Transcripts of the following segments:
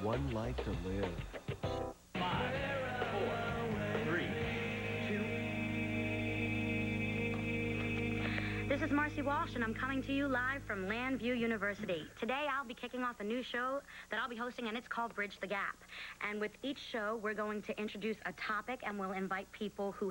one life to live. 5, 4, 3, 2. This is Marcie Walsh, and I'm coming to you live from Landview University. Today, I'll be kicking off a new show that I'll be hosting, and it's called Bridge the Gap. And with each show, we're going to introduce a topic, and we'll invite people who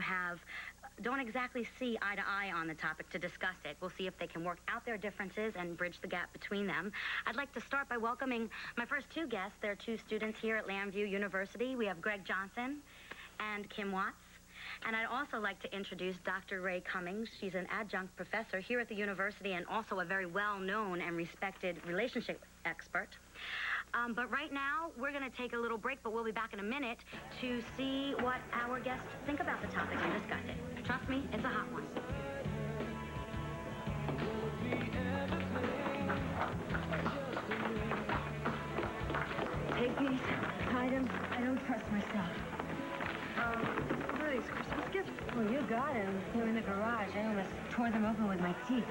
don't exactly see eye to eye on the topic to discuss it. We'll see if they can work out their differences and bridge the gap between them. I'd like to start by welcoming my first two guests. They're two students here at Landview University. We have Greg Johnson and Kim Watts. And I'd also like to introduce Dr. Ray Cummings. She's an adjunct professor here at the university and also a very well-known and respected relationship expert. But right now, we're going to take a little break, but we'll be back in a minute to see what our guests think about the topic and discuss it. Trust me, it's a hot one. Take these items. I don't trust myself. What are these Christmas gifts? Well, you got them. They were in the garage. I almost tore them open with my teeth.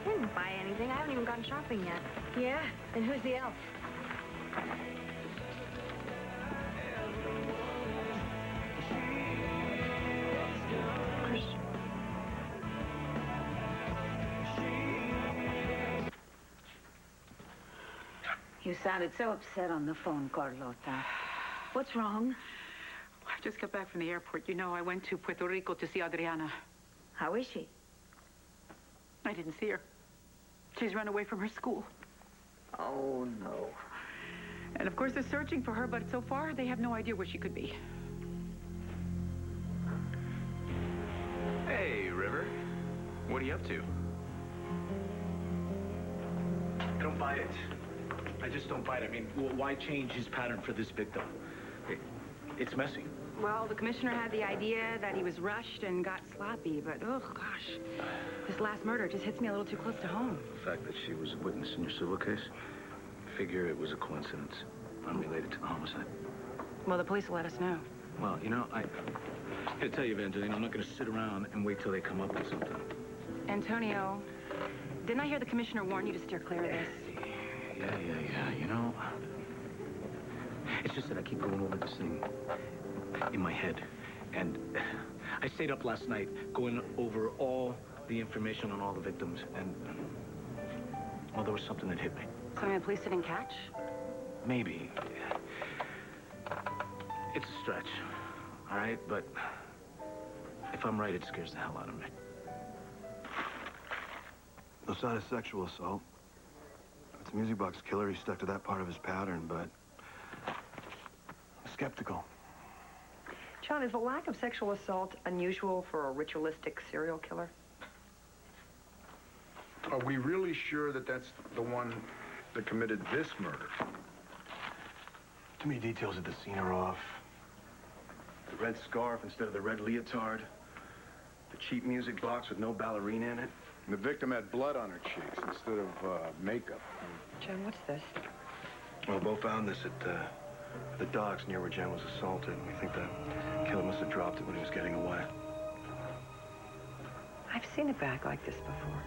I didn't buy anything. I haven't even gone shopping yet. Yeah? Then who's the elf? Chris. You sounded so upset on the phone, Carlota. What's wrong? I just got back from the airport. You know, I went to Puerto Rico to see Adriana. How is she? I didn't see her. She's run away from her school. Oh, no. And of course, they're searching for her, but so far, they have no idea where she could be. Hey, River. What are you up to? I don't buy it. I just don't buy it. I mean, why change his pattern for this victim? It's messy. Well, the commissioner had the idea that he was rushed and got sloppy, but, oh, gosh. This last murder just hits me a little too close to home. The fact that she was a witness in your civil case, figure it was a coincidence, unrelated to the homicide. Well, the police will let us know. Well, you know, I gotta tell you, Evangeline, I'm not gonna sit around and wait till they come up with something. Antonio, didn't I hear the commissioner warn you to steer clear of this? Yeah, you know, it's just that I keep going over this thing in my head. And I stayed up last night going over all the information on all the victims, and, well, there was something that hit me. Something the police didn't catch? Maybe. It's a stretch, all right? But if I'm right, it scares the hell out of me. No sign of sexual assault. If it's a music box killer, he stuck to that part of his pattern, but I'm skeptical. John, is the lack of sexual assault unusual for a ritualistic serial killer? Are we really sure that that's the one that committed this murder? Too many details at the scene are off. The red scarf instead of the red leotard. The cheap music box with no ballerina in it. The victim had blood on her cheeks instead of makeup. John, what's this? Well, Bo found this at the docks near where Jen was assaulted. We think the killer must have dropped it when he was getting away. I've seen a bag like this before.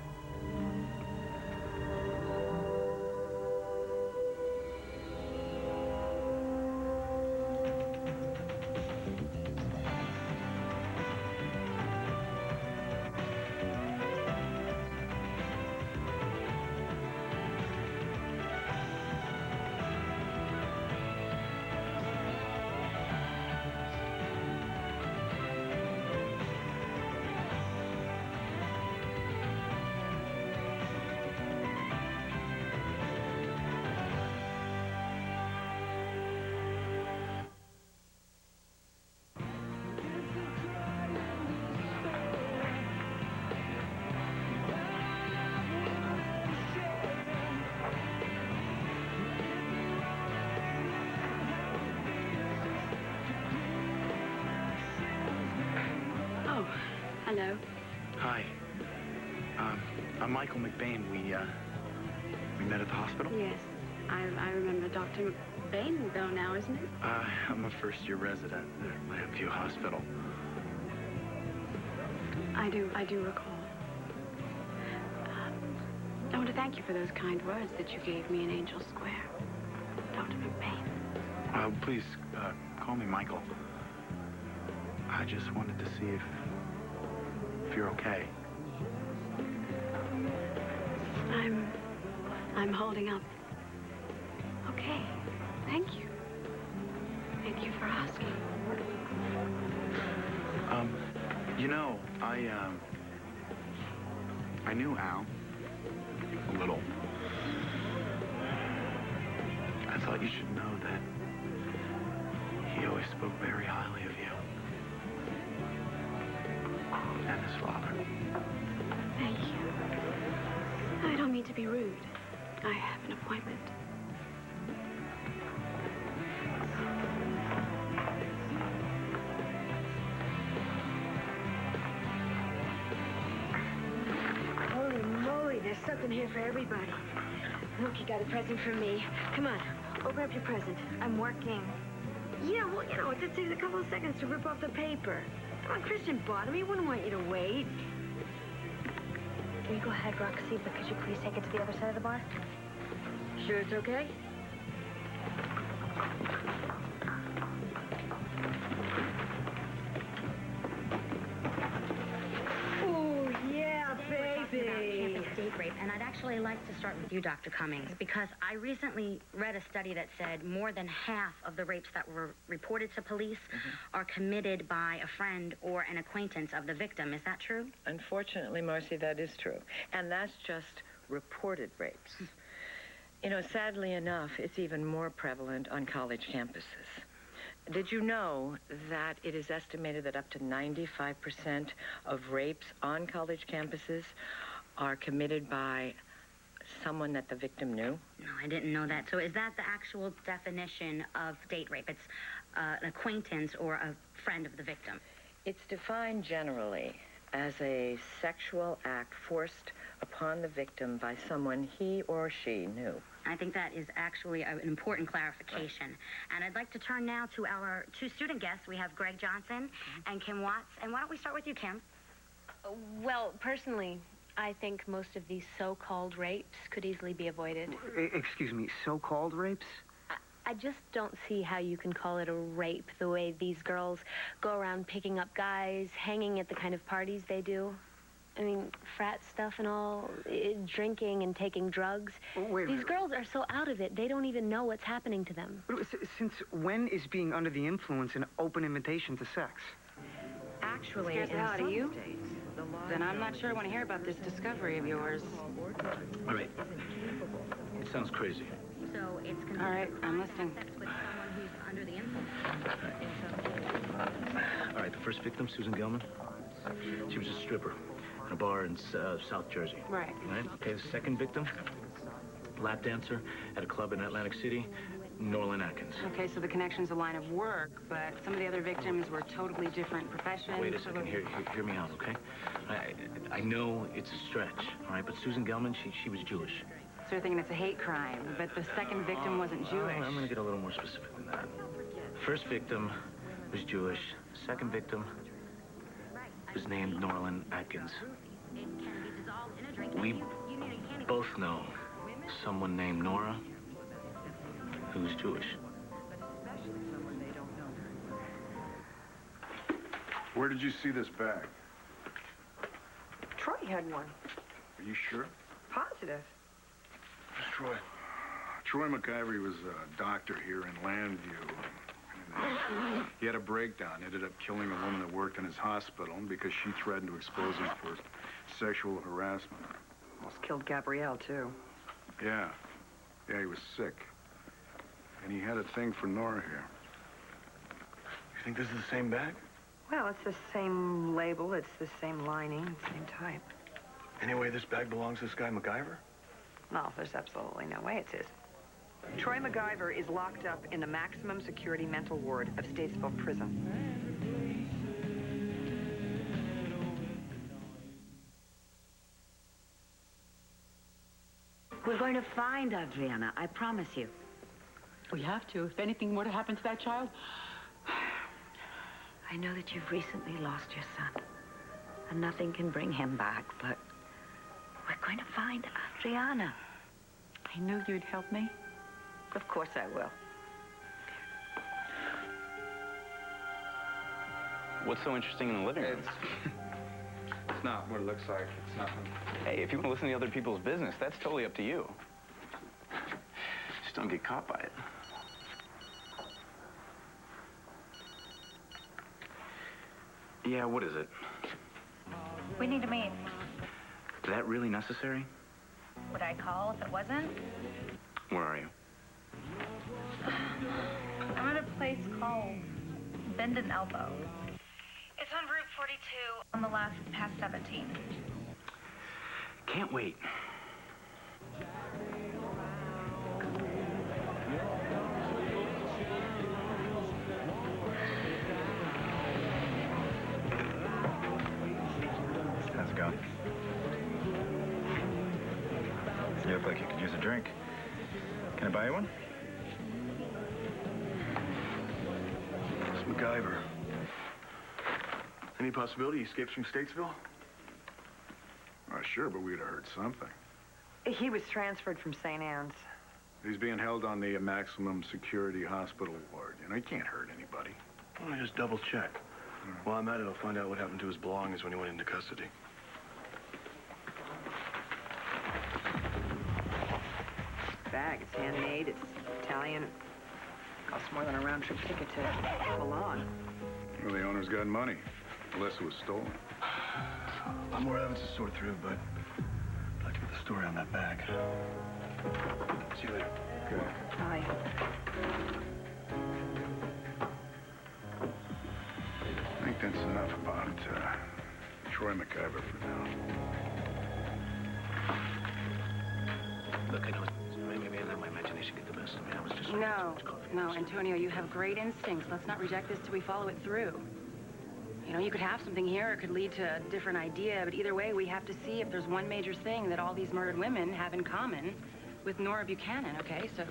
Hello. Hi. I'm Michael McBain. We met at the hospital? Yes. I remember Dr. McBain, though, now, isn't it? I'm a first-year resident at Landview Hospital. I do recall. I want to thank you for those kind words that you gave me in Angel Square, Dr. McBain. Please, call me Michael. I just wanted to see if you're okay. I'm holding up. Okay. Thank you. Thank you for asking. You know, I knew Al a little. I thought you should know that he always spoke very highly of you. And his father. Thank you. I don't mean to be rude. I have an appointment. Holy moly, there's something here for everybody. Look, you got a present for me. Come on, open up your present. I'm working. Yeah, well, you know, it just takes a couple of seconds to rip off the paper. Come on, Christian bought him. He wouldn't want you to wait. Will you go ahead, Roxy, but could you please take it to the other side of the bar? Sure it's okay? Oh, yeah, baby. Campus date rape, and I'd actually like to start with you, Dr. Cummings, because I recently read a study that said more than half of the rapes that were reported to police are committed by a friend or an acquaintance of the victim. Is that true? Unfortunately, Marcie, that is true. And that's just reported rapes. You know, sadly enough, it's even more prevalent on college campuses. Did you know that it is estimated that up to 95% of rapes on college campuses are committed by someone that the victim knew? No, I didn't know that. So is that the actual definition of date rape? It's an acquaintance or a friend of the victim? It's defined generally as a sexual act forced upon the victim by someone he or she knew. I think that is actually an important clarification. Right. And I'd like to turn now to our two student guests. We have Greg Johnson and Kim Watts. And why don't we start with you, Kim? Well, personally, I think most of these so-called rapes could easily be avoided. Excuse me, so-called rapes? I just don't see how you can call it a rape the way these girls go around picking up guys, hanging at the kind of parties they do. I mean, frat stuff and all, drinking and taking drugs. These girls are so out of it, they don't even know what's happening to them. Since when is being under the influence an open invitation to sex? Actually, in some states, then I'm not sure I want to hear about this discovery of yours. All right. It sounds crazy. So it's all right, I'm listening. Sex with someone who's under the influence. All right, the first victim, Susan Gelman. She was a stripper in a bar in South Jersey. Right. Right? Okay, the second victim, lap dancer at a club in Atlantic City, Nora Atkins. Okay, so the connection's a line of work, but some of the other victims were totally different professions. Wait a second, hear me out, okay? I know it's a stretch, all right, but Susan Gelman, she was Jewish. So you're thinking it's a hate crime, but the second victim wasn't Jewish. I'm gonna get a little more specific than that. First victim was Jewish. Second victim was named Nora Atkins. We both know someone named Nora who's Jewish. Where did you see this bag? Troy had one. Are you sure? Positive. Troy. Troy McIvory was a doctor here in Landview. And he had a breakdown. Ended up killing a woman that worked in his hospital because she threatened to expose him for sexual harassment. Almost killed Gabrielle, too. Yeah. Yeah, he was sick. And he had a thing for Nora here. You think this is the same bag? Well, it's the same label, it's the same lining, same type. Anyway, this bag belongs to this guy MacGyver? No, there's absolutely no way it's his. Troy MacGyver is locked up in the maximum security mental ward of Statesville Prison. We're going to find Adriana, I promise you. We have to. If anything were to happen to that child... I know that you've recently lost your son, and nothing can bring him back, but we're going to find Adriana. I knew you'd help me. Of course I will. What's so interesting in the living room? It's not what it looks like. It's nothing. Hey, if you want to listen to other people's business, that's totally up to you. Just don't get caught by it. Yeah, what is it? We need to meet. Is that really necessary? Would I call if it wasn't? Where are you? I'm at a place called Bend and Elbow. It's on Route 42 on the left past 17. Can't wait. How's it going? You look like you could use a drink. Can I buy you one? It's MacGyver. Any possibility he escapes from Statesville? Sure, but we'd have heard something. He was transferred from St. Anne's. He's being held on the maximum security hospital ward. You know, he can't hurt anybody. Well, just double check. While I'm at it, I'll find out what happened to his belongings when he went into custody. Bag. It's handmade. It's Italian. Costs more than a round-trip ticket to Milan. Well, the owner's got money, unless it was stolen. A lot more evidence to sort through, but I'd like to get the story on that bag. See you later. Good. Bye. I think that's enough about Troy MacGyver for now. Look, I know maybe I let my imagination get the best of me. I was just... No, Antonio, you have great instincts. Let's not reject this till we follow it through. You know, you could have something here, it could lead to a different idea, but either way, we have to see if there's one major thing that all these murdered women have in common with Nora Buchanan, okay? So,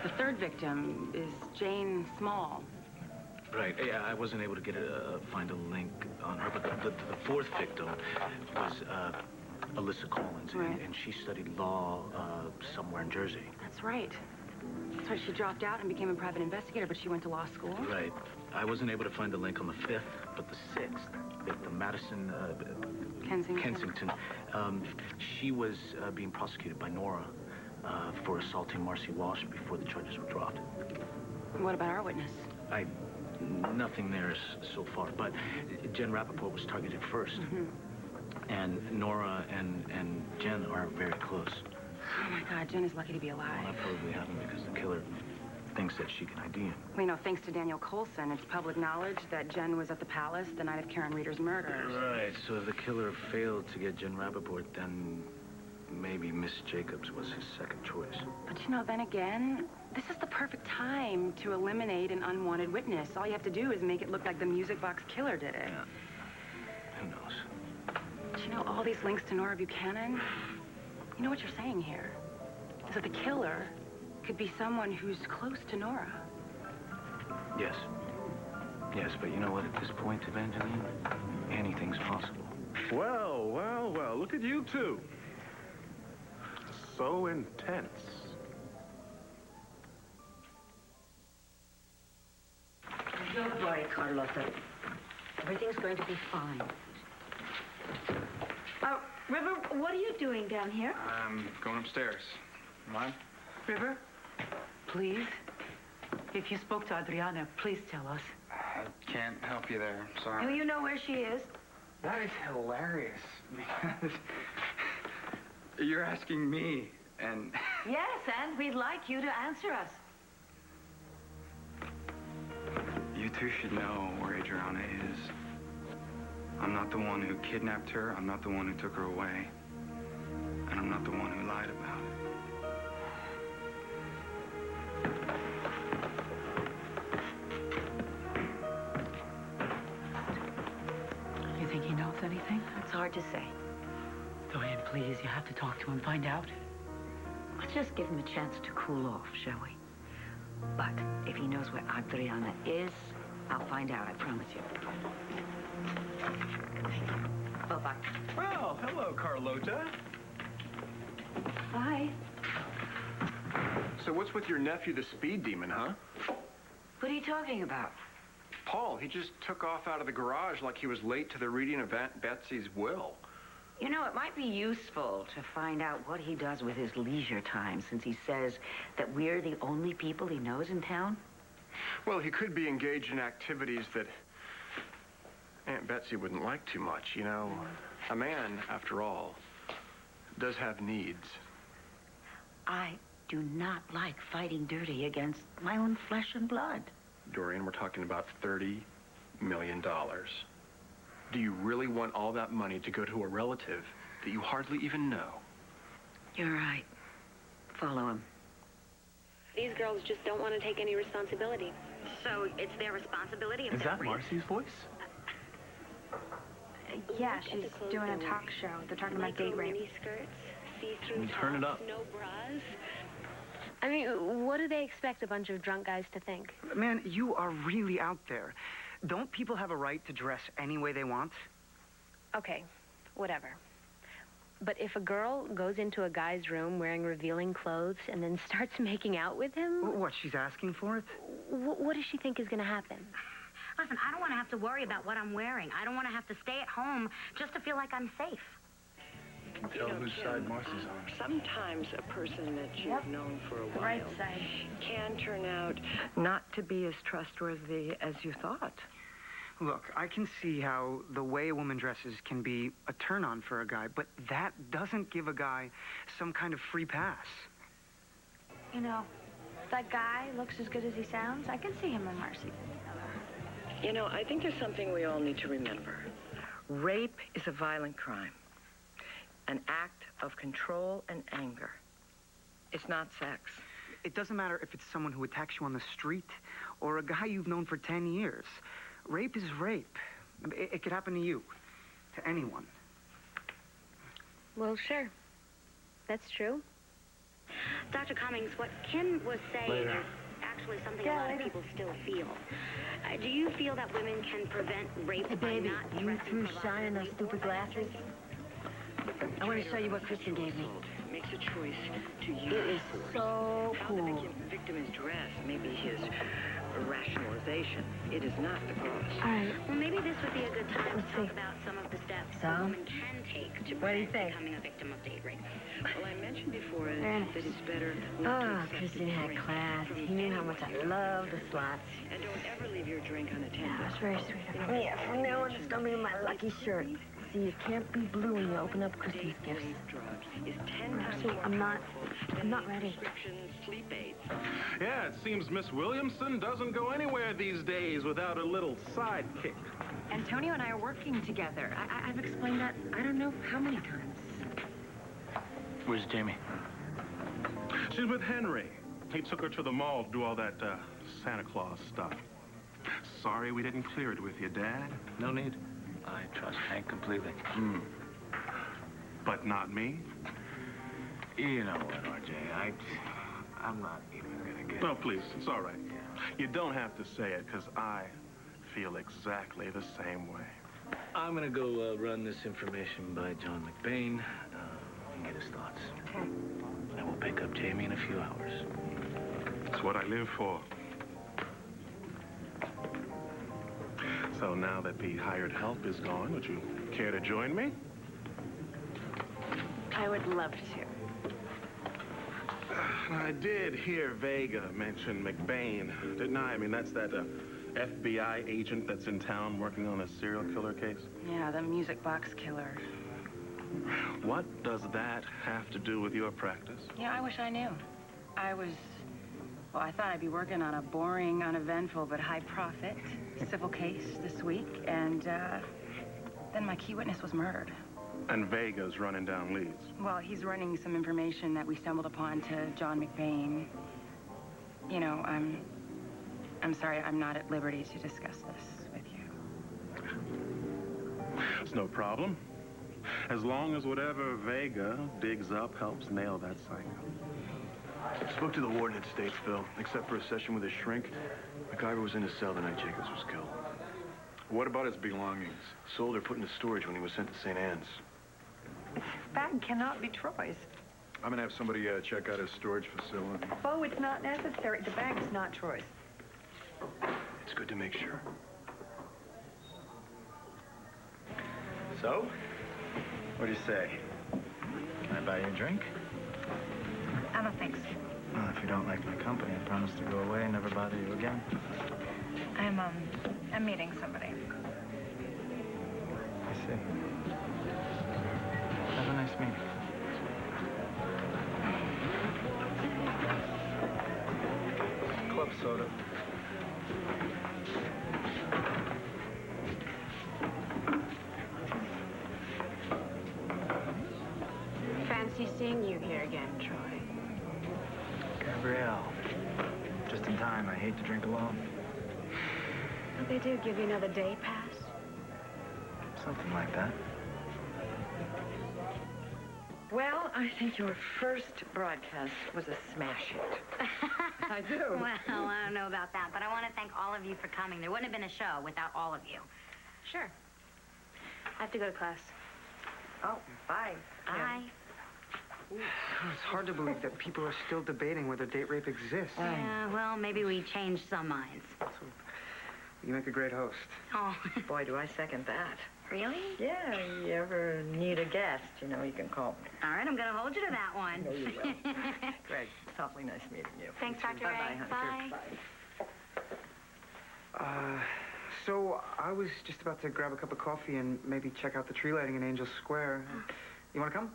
the third victim is Jane Small. Right. Yeah, I wasn't able to get find a link on her, but the fourth victim was Alyssa Collins, Right. and she studied law somewhere in Jersey. That's right. That's right, she dropped out and became a private investigator, but she went to law school. Right. I wasn't able to find the link on the fifth, but the sixth victim, Madison Kensington, she was being prosecuted by Nora for assaulting Marcie Walsh before the charges were dropped. What about our witness? Nothing there so far, but Jen Rappaport was targeted first. And Nora and Jen are very close. Oh, my God, Jen is lucky to be alive. Well, that probably happened because the killer thinks that she can ID him. Well, you know, thanks to Daniel Colson, it's public knowledge that Jen was at the palace the night of Karen Reeder's murder. Right, so if the killer failed to get Jen Rappaport, then maybe Miss Jacobs was his second choice. But, you know, then again, this is the perfect time to eliminate an unwanted witness. All you have to do is make it look like the music box killer did it. Yeah. Who knows? But, you know, all these links to Nora Buchanan, you know what you're saying here? Is that the killer could be someone who's close to Nora. Yes. Yes, but you know what? At this point, Evangeline, anything's possible. Well, well, well, look at you two. So intense. Don't worry, Carlotta. Everything's going to be fine. River, what are you doing down here? I'm going upstairs. Mom? River, please. If you spoke to Adriana, please tell us. I can't help you there. Sorry. Do you know where she is? That is hilarious. Because you're asking me, and... Yes, and we'd like you to answer us. You two should know where Adriana is. I'm not the one who kidnapped her. I'm not the one who took her away. And I'm not the one who lied about it. You think he knows anything? It's hard to say. Diane, please, you have to talk to him, find out. Let's just give him a chance to cool off, shall we? But if he knows where Adriana is, I'll find out, I promise you. Bye-bye. Well, hello, Carlota. Hi. So what's with your nephew, the speed demon, huh? What are you talking about? Paul, he just took off out of the garage like he was late to the reading of Aunt Betsy's will. You know, it might be useful to find out what he does with his leisure time, since he says that we're the only people he knows in town. Well, he could be engaged in activities that Aunt Betsy wouldn't like too much. You know, a man, after all, does have needs. I do not like fighting dirty against my own flesh and blood. Dorian, we're talking about $30 million. Do you really want all that money to go to a relative that you hardly even know? You're right. Follow him. These girls just don't want to take any responsibility. So it's their responsibility if Is that Marcie's voice? Yeah, she's doing a talk show. They're talking about date rape. Turn it up. No bras. I mean, what do they expect a bunch of drunk guys to think? Man, you are really out there. Don't people have a right to dress any way they want? Okay, whatever. But if a girl goes into a guy's room wearing revealing clothes and then starts making out with him... What, she's asking for it? What does she think is going to happen? Listen, I don't want to have to worry about what I'm wearing. I don't want to have to stay at home just to feel like I'm safe. You can tell whose side Marcie's on. Sometimes a person that you've known for a while Right side. can turn out not to be as trustworthy as you thought. Look, I can see how the way a woman dresses can be a turn-on for a guy, but that doesn't give a guy some kind of free pass. You know, that guy looks as good as he sounds. I can see him in Marcie. You know, I think there's something we all need to remember. Rape is a violent crime, an act of control and anger. It's not sex. It doesn't matter if it's someone who attacks you on the street or a guy you've known for 10 years. Rape is rape. It could happen to you, to anyone. Well, sure. That's true. Dr. Cummings, what Kim was saying is actually something a lot of people still feel. Do you feel that women can prevent rape by not you dressing threw provocatively shine in those stupid or glasses? I want to show you what Kristen gave me. Makes a choice to use. It is so How the cool. victim is dressed may be his rationalization. It is not the cause. All right. Well, maybe this would be a good time to talk about some of the steps a woman can take to What do you prevent think? becoming a victim of date rape. Well, I mentioned before Very that it's better not to accept Kristen had drink class. from He knew how much I love the slots. And don't ever leave your drink unattended. Yeah, that's very sweet of him. Yeah, from now on, it's going to be my lucky shirt. See, you can't be blue when you open up Christmas gifts. Is 10 times See, more I'm not ready. prescription sleep aids. Yeah, it seems Miss Williamson doesn't go anywhere these days without a little sidekick. Antonio and I are working together. I've explained that I don't know how many times. Where's Jamie? She's with Henry. He took her to the mall to do all that Santa Claus stuff. Sorry we didn't clear it with you, Dad. No need. I trust Hank completely. But not me? You know what, RJ, I'm not even gonna get... No, please, it's all right. You don't have to say it, because I feel exactly the same way. I'm gonna go run this information by John McBain and get his thoughts. Okay. And we'll pick up Jamie in a few hours. It's what I live for. So now that the hired help is gone, would you care to join me? I would love to. I did hear Vega mention McBain, didn't I? I mean, that's that FBI agent that's in town working on a serial killer case. Yeah, the music box killer. What does that have to do with your practice? Yeah, I wish I knew. Well, I thought I'd be working on a boring, uneventful, but high-profit civil case this week, and then my key witness was murdered. And Vega's running down leads. Well, he's running some information that we stumbled upon to John McBain. You know, I'm sorry, I'm not at liberty to discuss this with you. It's no problem. As long as whatever Vega digs up helps nail that psycho. Spoke to the warden at Statesville. Except for a session with his shrink, MacGyver was in his cell the night Jacobs was killed. What about his belongings? Sold or put into storage when he was sent to St. Anne's. Bag cannot be Troy's. I'm gonna have somebody check out his storage facility. Oh, it's not necessary. The bag is not Troy's. It's good to make sure. So, what do you say? Can I buy you a drink? I don't think so. Well, if you don't like my company, I promise to go away and never bother you again. I'm meeting somebody. I see. Have a nice meeting. Club soda. Fancy seeing you here again, Troy. Gabrielle. Just in time. I hate to drink alone. Well, they do give you another day pass. Something like that. Well, I think your first broadcast was a smash hit. I do. Well, I don't know about that, but I want to thank all of you for coming. There wouldn't have been a show without all of you. Sure. I have to go to class. Oh, bye. Bye. It's hard to believe that people are still debating whether date rape exists. Yeah, well, maybe we changed some minds. You make a great host. Oh. Boy, do I second that. Really? Yeah, you ever need a guest, you know, you can call me. All right, I'm going to hold you to that one. I know you will. Greg, it's awfully nice meeting you. Thanks, Dr. Ray. Bye-bye, honey. Bye. So I was just about to grab a cup of coffee and maybe check out the tree lighting in Angel Square. You want to come?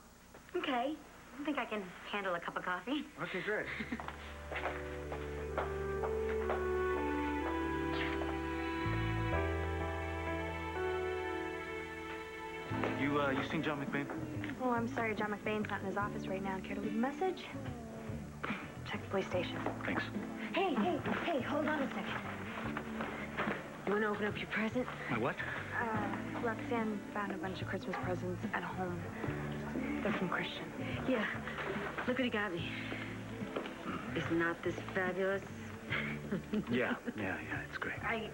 Okay. I think I can handle a cup of coffee. Okay, great. You seen John McBain? Oh, I'm sorry, John McBain's not in his office right now. Care to leave a message? Check the police station. Thanks. Hey, hold on a second. You want to open up your present? My what? Roxanne found a bunch of Christmas presents at home. They're from Christian. Yeah. Look what he got me. Is not this fabulous? Yeah, it's great. I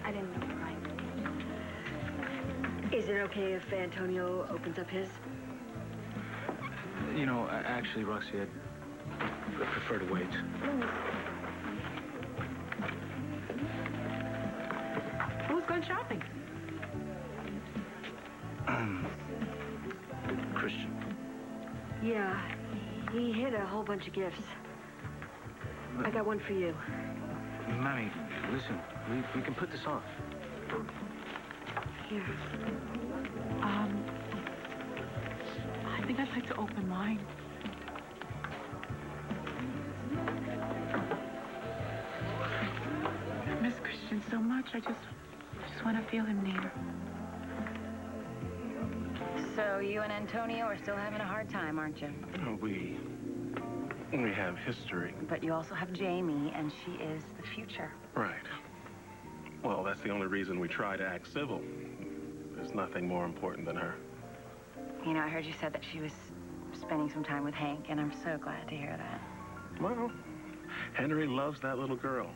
didn't know mine. Is it okay if Antonio opens up his? You know, actually, Roxy, I'd prefer to wait. Who's going shopping? Christian. Yeah. He hid a whole bunch of gifts. I got one for you. Mammy, listen, we can put this off. Here. I think I'd like to open mine. I miss Christian so much. I just want to feel him near. So you and Antonio are still having a hard time, aren't you? Oh, we have history. But you also have Jamie, and she is the future. Right. Well, that's the only reason we try to act civil. There's nothing more important than her. You know, I heard you said that she was spending some time with Hank, and I'm so glad to hear that. Well, Henry loves that little girl.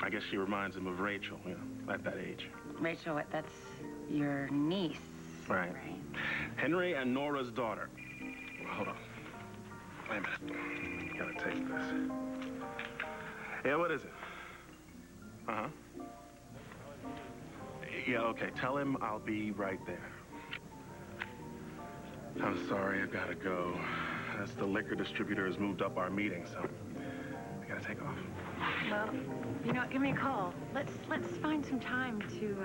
I guess she reminds him of Rachel, you know, at that age. Rachel, that's your niece. Right. Henry and Nora's daughter. Well, hold on. Wait a minute. Gotta tape this. Yeah, what is it? Uh-huh. Yeah, okay. Tell him I'll be right there. I'm sorry, I've gotta go. That's the liquor distributor has moved up our meeting, so I gotta take off. Well, you know, give me a call. Let's find some time to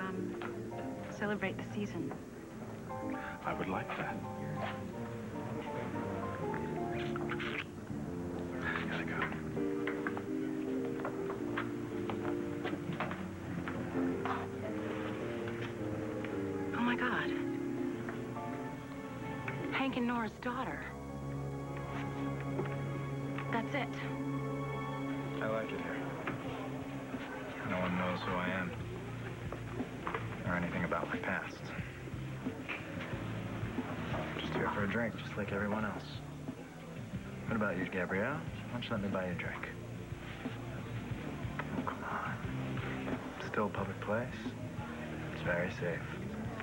celebrate the season. I would like that. Gotta go. Oh, my God. Hank and Nora's daughter. That's it. I like it here. No one knows who I am. Or anything about my past. Just here for a drink, just like everyone else. What about you, Gabrielle? Why don't you let me buy you a drink? Oh, come on. Still a public place. It's very safe.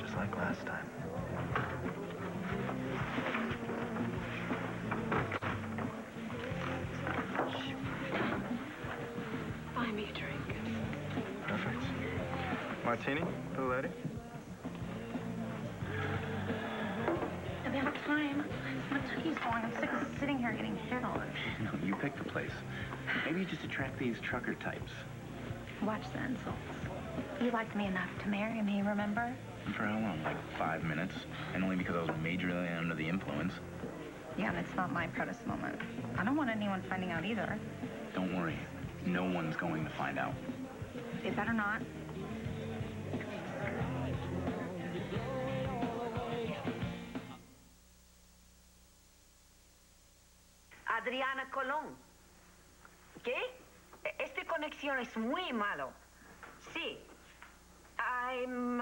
Just like last time. Buy me a drink. Perfect. Martini for the lady? going. I'm sick of sitting here getting hit on. No, you picked the place. Maybe you just attract these trucker types. Watch the insults. You liked me enough to marry me, remember? For how long? Like 5 minutes? And only because I was majorly under the influence. Yeah, and it's not my proudest moment. I don't want anyone finding out either. Don't worry. No one's going to find out. They better not. Adriana Colón. ¿Qué? Esta conexión es muy malo. Sí. I'm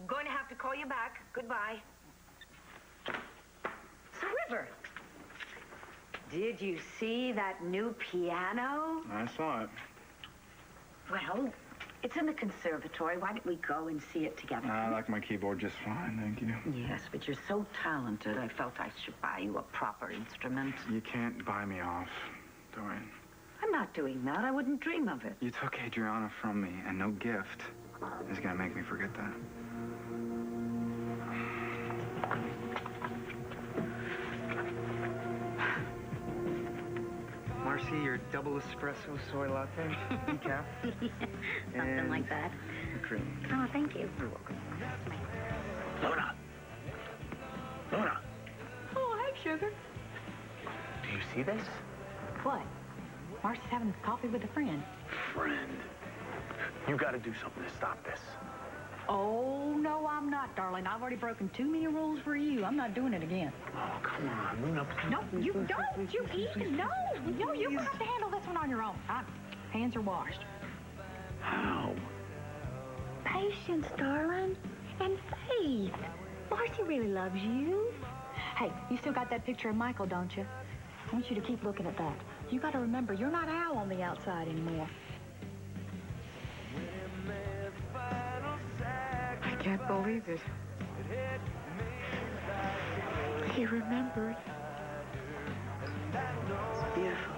going to have to call you back. Goodbye. So, River, did you see that new piano? I saw it. Well, it's in the conservatory. Why don't we go and see it together? I like my keyboard just fine, thank you. Yes, but you're so talented, I felt I should buy you a proper instrument. You can't buy me off, Dorian. I'm not doing that. I wouldn't dream of it. You took Adriana from me, and no gift is gonna make me forget that. Marcie, your double espresso soy latte, decaf. Something like that. Cream. Oh, thank you. You're welcome. Nora! Nora! Oh, hi, sugar. Do you see this? What? Marcie's having coffee with a friend. Friend. You gotta do something to stop this. Oh, no, I'm not, darling. I've already broken too many rules for you. I'm not doing it again. Oh, come on, Luna, please. No, you don't. You even no. No, you're going to have to handle this one on your own. Hands are washed. How? Patience, darling, and faith. Marcie really loves you. Hey, you still got that picture of Michael, don't you? I want you to keep looking at that. You got to remember, you're not Al on the outside anymore. I can't believe it. He remembered. It's beautiful.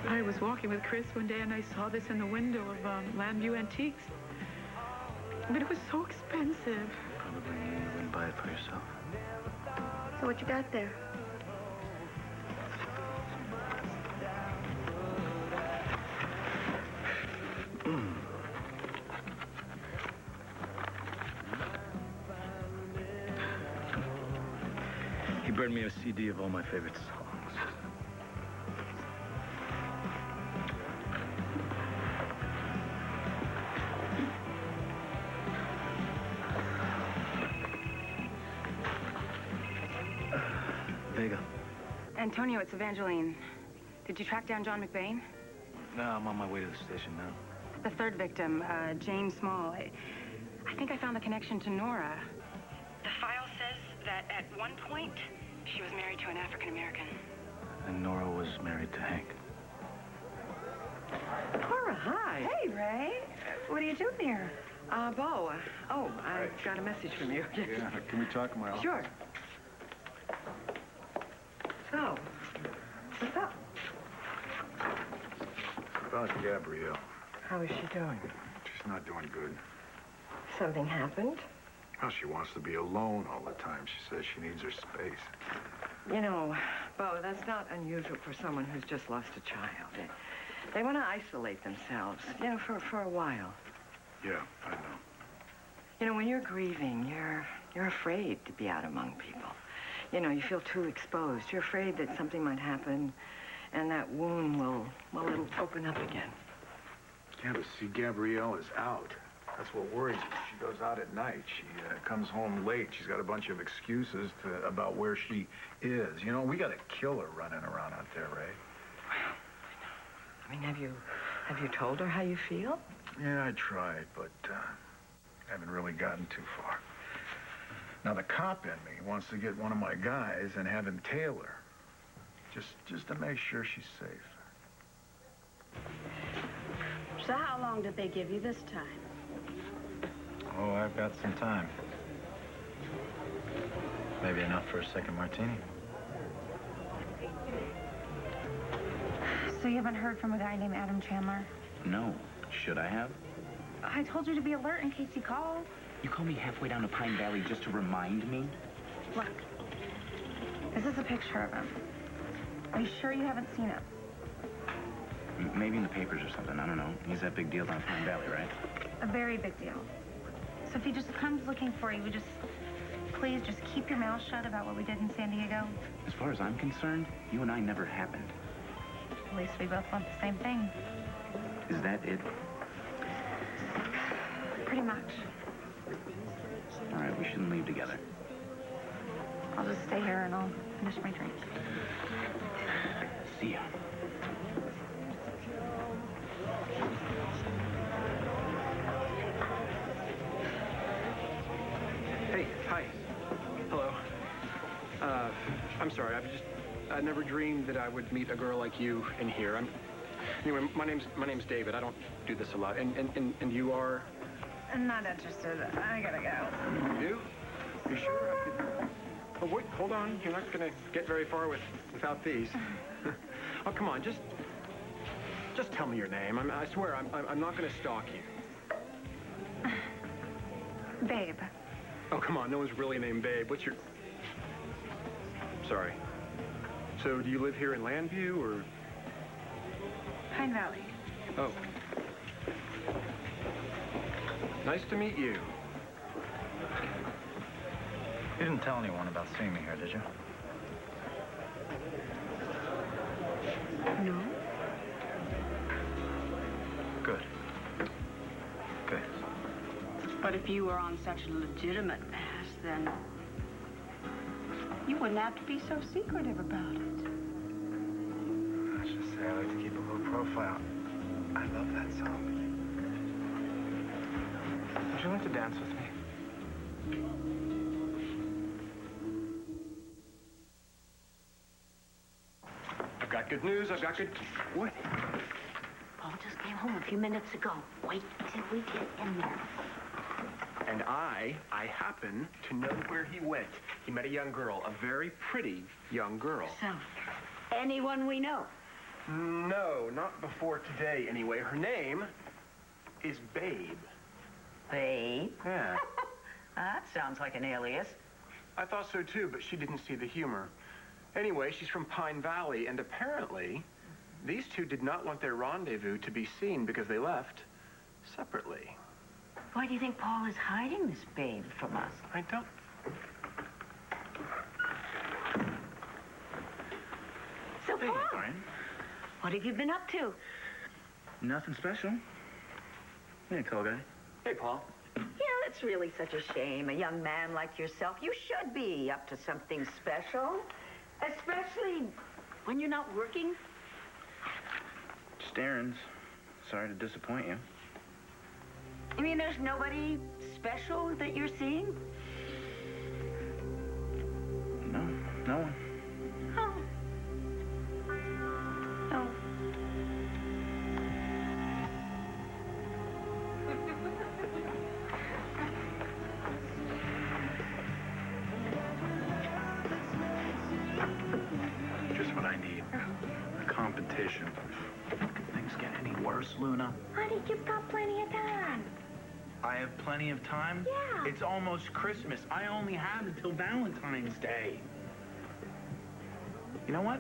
I was walking with Cris one day and I saw this in the window of Landview Antiques. But it was so expensive. Probably you wouldn't buy it for yourself. So what you got there? He burned me a CD of all my favorite songs. Vega. Antonio, it's Evangeline. Did you track down John McBain? No, I'm on my way to the station now. The third victim, James Small. I think I found the connection to Nora. The file says that at one point, she was married to an African-American. And Nora was married to Hank. Nora, hi. Hey, Ray. What are you doing here? Bo. I got a message from you. Yeah, can we talk in my office? Sure. So, what's up? About Gabrielle. How is she doing? She's not doing good. Something happened? Well, she wants to be alone all the time. She says she needs her space. You know, Bo, that's not unusual for someone who's just lost a child. They want to isolate themselves, you know, for a while. Yeah, I know. You know, when you're grieving, you're afraid to be out among people. You know, you feel too exposed. You're afraid that something might happen, and that wound it'll open up again. Yeah, but see, Gabrielle is out. That's what worries me. She goes out at night. She comes home late. She's got a bunch of excuses about where she is. You know, we got a killer running around out there, Ray. I mean, have you told her how you feel? Yeah, I tried, but haven't really gotten too far. Now, the cop in me wants to get one of my guys and have him tail her. Just to make sure she's safe. So how long did they give you this time? Oh, I've got some time. Maybe enough for a second martini. So you haven't heard from a guy named Adam Chandler? No. Should I have? I told you to be alert in case he called. You called me halfway down to Pine Valley just to remind me? Look, This is a picture of him. Are you sure you haven't seen it? Maybe in the papers or something. I don't know. He's that big deal down Pine Valley, right? A very big deal. So if he just comes looking for you, please just keep your mouth shut about what we did in San Diego. As far as I'm concerned, you and I never happened. At least we both want the same thing. Is that it? Pretty much. All right, we shouldn't leave together. I'll just stay here and I'll finish my drink. See ya. Hey, hi. Hello. I'm sorry. I never dreamed that I would meet a girl like you in here. Anyway, my name's David. I don't do this a lot. And you are? I'm not interested. I gotta go. You? You sure? Oh, wait, hold on. You're not gonna get very far without these. Oh, come on. Just tell me your name. I swear, I'm not gonna stalk you. Babe. Oh, come on. No one's really named Babe. What's your... Sorry. So, do you live here in Landview, or... Pine Valley. Oh. Nice to meet you. You didn't tell anyone about seeing me here, did you? No. Good. Good. But if you were on such a legitimate path, then you wouldn't have to be so secretive about it. Let's just say I like to keep a low profile. I love that song. Would you like to dance with me? I've got good news. I've got good... What? Paul just came home a few minutes ago. Wait till we get in there. And I happen to know where he went. He met a young girl, a very pretty young girl. So, anyone we know? No, not before today, anyway. Her name is Babe. Babe? Yeah. That sounds like an alias. I thought so, too, but she didn't see the humor. Anyway, she's from Pine Valley, and apparently, these two did not want their rendezvous to be seen because they left separately. Why do you think Paul is hiding this Babe from us? I don't... So, Hey, Paul, Brian. what have you been up to? Nothing special. Hey, tall guy. Hey, Paul. You know, it's really such a shame. A young man like yourself, you should be up to something special. Especially when you're not working. Just errands. Sorry to disappoint you. You mean there's nobody special that you're seeing? No, no one. Oh. Oh. Just what I need. A competition. Things get any worse, Luna? Honey, you've got plenty of time. I have plenty of time? Yeah. It's almost Christmas. I only have until Valentine's Day. You know what?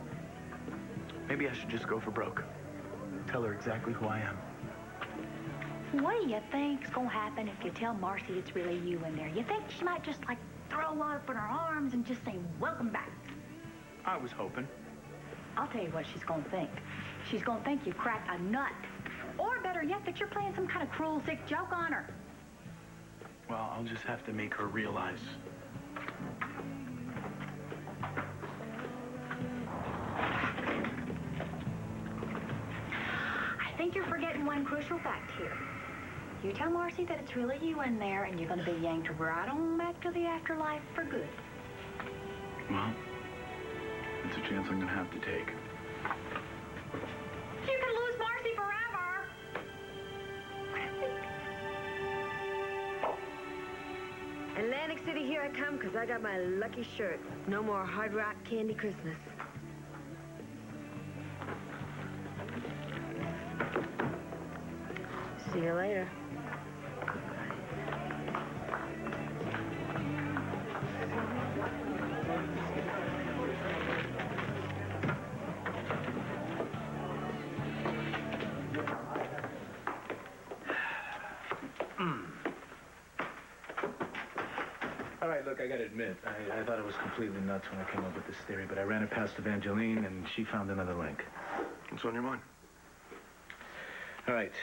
Maybe I should just go for broke. Tell her exactly who I am. What do you think's gonna happen if you tell Marcie it's really you in there? You think she might just, like, throw up in her arms and just say, welcome back? I was hoping. I'll tell you what she's gonna think. She's gonna think you cracked a nut. Or better yet, that you're playing some kind of cruel, sick joke on her. Well, I'll just have to make her realize. I think you're forgetting one crucial fact here. You tell Marcie that it's really you in there, and you're gonna be yanked right on back to the afterlife for good. Well, it's a chance I'm gonna have to take. You can lose Marcie forever! Atlantic City, here I come, because I got my lucky shirt. No more Hard Rock Candy Christmas. See you later. All right, look, I gotta admit, I thought it was completely nuts when I came up with this theory, but I ran it past Evangeline, and she found another link. What's on your mind? All right,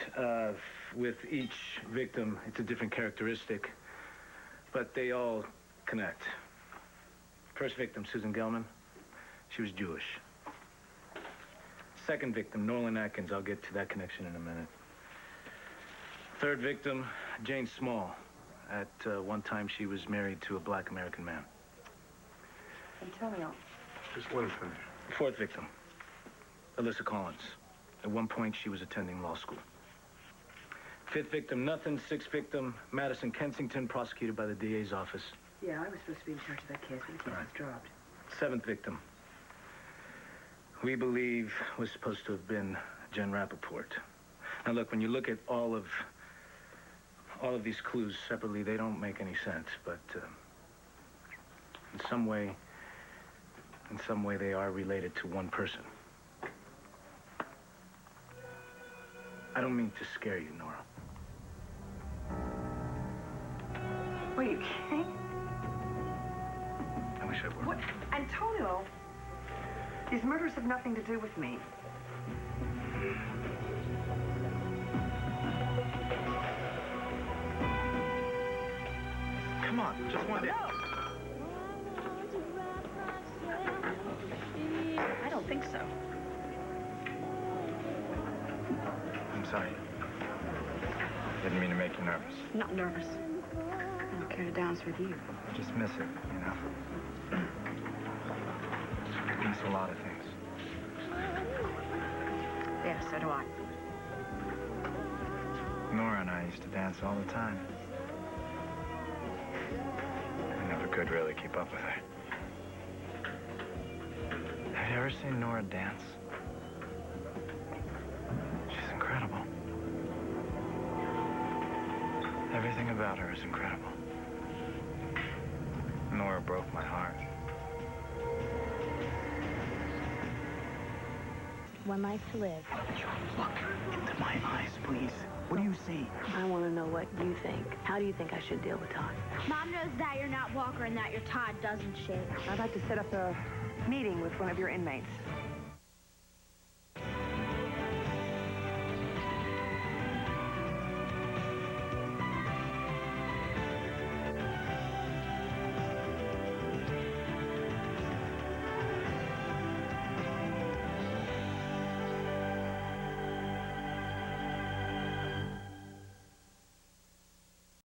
with each victim, it's a different characteristic, but they all connect. First victim, Susan Gelman, she was Jewish. Second victim, Norland Atkins, I'll get to that connection in a minute. Third victim, Jane Small. At one time, she was married to a black American man. Antonio. Just one finish. Fourth victim, Alyssa Collins. At one point, she was attending law school. Fifth victim, nothing. Sixth victim, Madison Kensington, prosecuted by the DA's office. Yeah, I was supposed to be in charge of that case, but the case was dropped. Seventh victim, we believe was supposed to have been Jen Rappaport. Now, look, when you look at all of these clues separately, they don't make any sense, but in some way, they are related to one person. I don't mean to scare you, Nora. Were you kidding? I wish I were. What? Antonio, these murders have nothing to do with me. Come on, just one day. I don't think so. I'm sorry. Didn't mean to make you nervous. Not nervous. I don't care to dance with you. Just miss it, you know. Miss a lot of things. Yeah, so do I. Nora and I used to dance all the time. I never could really keep up with her. Have you ever seen Nora dance? She's incredible. Everything about her is incredible. Nora broke my heart. One life to live. Look into my eyes, please. What do you see? I want to know what you think. How do you think I should deal with Todd? Mom knows that you're not Walker and that your Todd doesn't shave. I'd like to set up a meeting with one of your inmates.